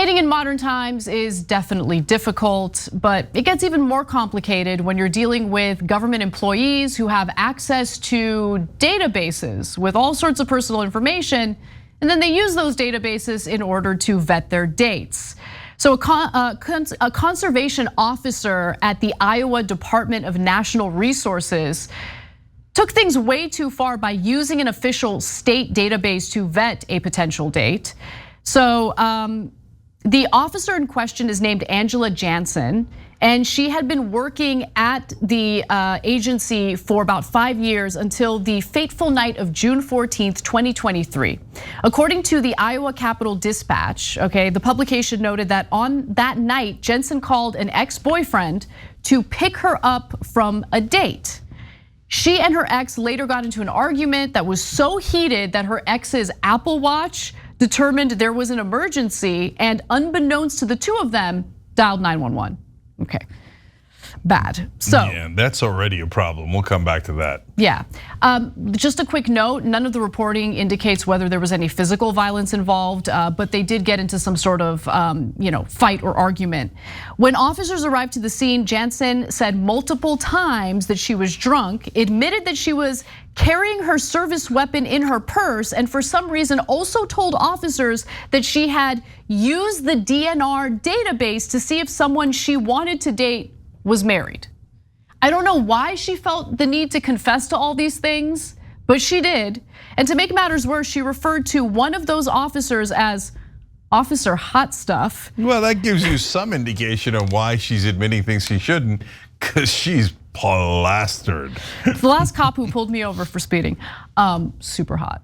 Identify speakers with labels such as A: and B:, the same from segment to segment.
A: Dating in modern times is definitely difficult, but it gets even more complicated when you're dealing with government employees who have access to databases with all sorts of personal information, and then they use those databases in order to vet their dates. So a conservation officer at the Iowa Department of Natural Resources took things way too far by using an official state database to vet a potential date. So the officer in question is named Angela Jansen, and she had been working at the agency for about 5 years until the fateful night of June 14th, 2023. According to the Iowa Capitol Dispatch, the publication noted that on that night, Jansen called an ex-boyfriend to pick her up from a date. She and her ex later got into an argument that was so heated that her ex's Apple Watch determined there was an emergency, and unbeknownst to the two of them, dialed 911. Okay, bad. So
B: yeah, that's already a problem. We'll come back to that.
A: Yeah, just a quick note, none of the reporting indicates whether there was any physical violence involved, but they did get into some sort of fight or argument. When officers arrived to the scene, Jansen said multiple times that she was drunk, admitted that she was carrying her service weapon in her purse, and for some reason also told officers that she had used the DNR database to see if someone she wanted to date was married. I don't know why she felt the need to confess to all these things, but she did. And to make matters worse, she referred to one of those officers as Officer Hot Stuff.
B: Well, that gives you some indication of why she's admitting things she shouldn't, because she's plastered.
A: It's the last cop who pulled me over for speeding. Super hot.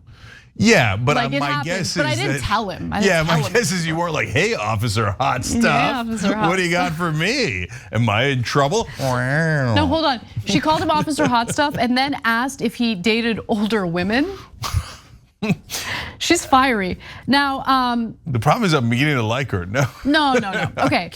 B: Yeah, but
A: like
B: my guess is
A: but I didn't tell him.
B: My guess is you weren't like, "Hey, Officer Hot Stuff,
A: yeah, Officer Hot
B: what do you got for me? Am I in trouble?"
A: No, hold on. She called him Officer Hot Stuff and then asked if he dated older women. She's fiery. Now,
B: the problem is I'm beginning to like her. No.
A: Okay.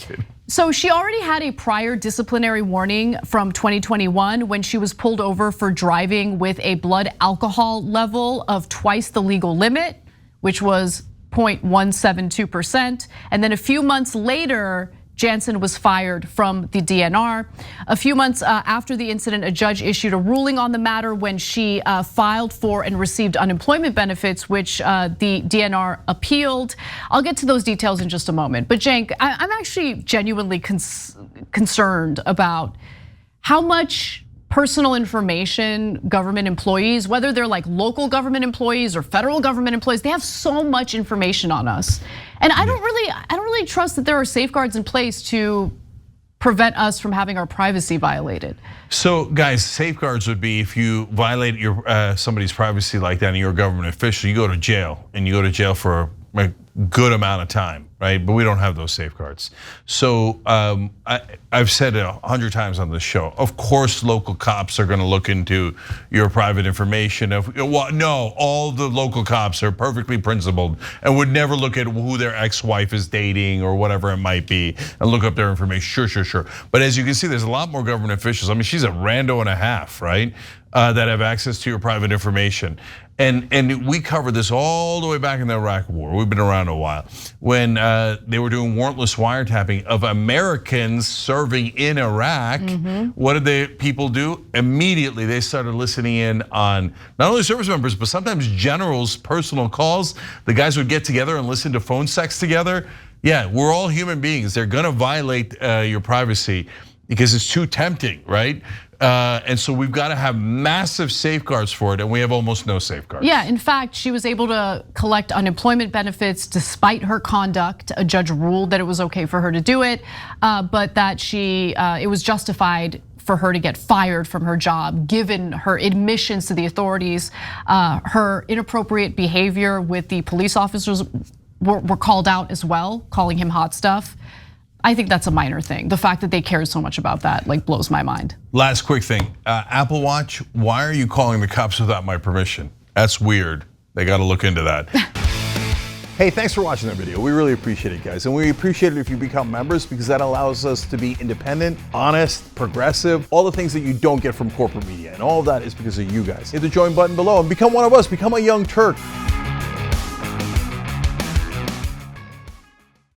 A: So she already had a prior disciplinary warning from 2021 when she was pulled over for driving with a blood alcohol level of twice the legal limit, which was 0.172%. And then a few months later, Jansen was fired from the DNR. A few months after the incident, a judge issued a ruling on the matter when she filed for and received unemployment benefits, which the DNR appealed. I'll get to those details in just a moment. But Cenk, I'm actually genuinely concerned about how much personal information government employees, whether they're like local government employees or federal government employees, they have so much information on us. And I don't really trust that there are safeguards in place to prevent us from having our privacy violated.
B: So guys, safeguards would be if you violate somebody's privacy like that and you're a government official, you go to jail, and you go to jail for a good amount of time, right? But we don't have those safeguards. So I've said it 100 times on this show. Of course, local cops are going to look into your private information. No, all the local cops are perfectly principled and would never look at who their ex-wife is dating or whatever it might be and look up their information. Sure. But as you can see, there's a lot more government officials. I mean, she's a rando and a half, right? That have access to your private information. And we covered this all the way back in the Iraq War. We've been around a while. When they were doing warrantless wiretapping of Americans serving in Iraq, what did the people do? Immediately they started listening in on not only service members, but sometimes generals' personal calls. The guys would get together and listen to phone sex together. Yeah, we're all human beings. They're gonna violate your privacy because it's too tempting, right? And so we've got to have massive safeguards for it, and we have almost no safeguards.
A: Yeah, in fact, she was able to collect unemployment benefits despite her conduct. A judge ruled that it was okay for her to do it, but that it was justified for her to get fired from her job, given her admissions to the authorities. Her inappropriate behavior with the police officers were called out as well, calling him hot stuff. I think that's a minor thing. The fact that they cared so much about that blows my mind.
B: Last quick thing, Apple Watch, why are you calling the cops without my permission? That's weird. They got to look into that.
C: Hey, thanks for watching that video. We really appreciate it, guys. And we appreciate it if you become members, because that allows us to be independent, honest, progressive, all the things that you don't get from corporate media. And all of that is because of you guys. Hit the join button below and become one of us, become a Young Turk.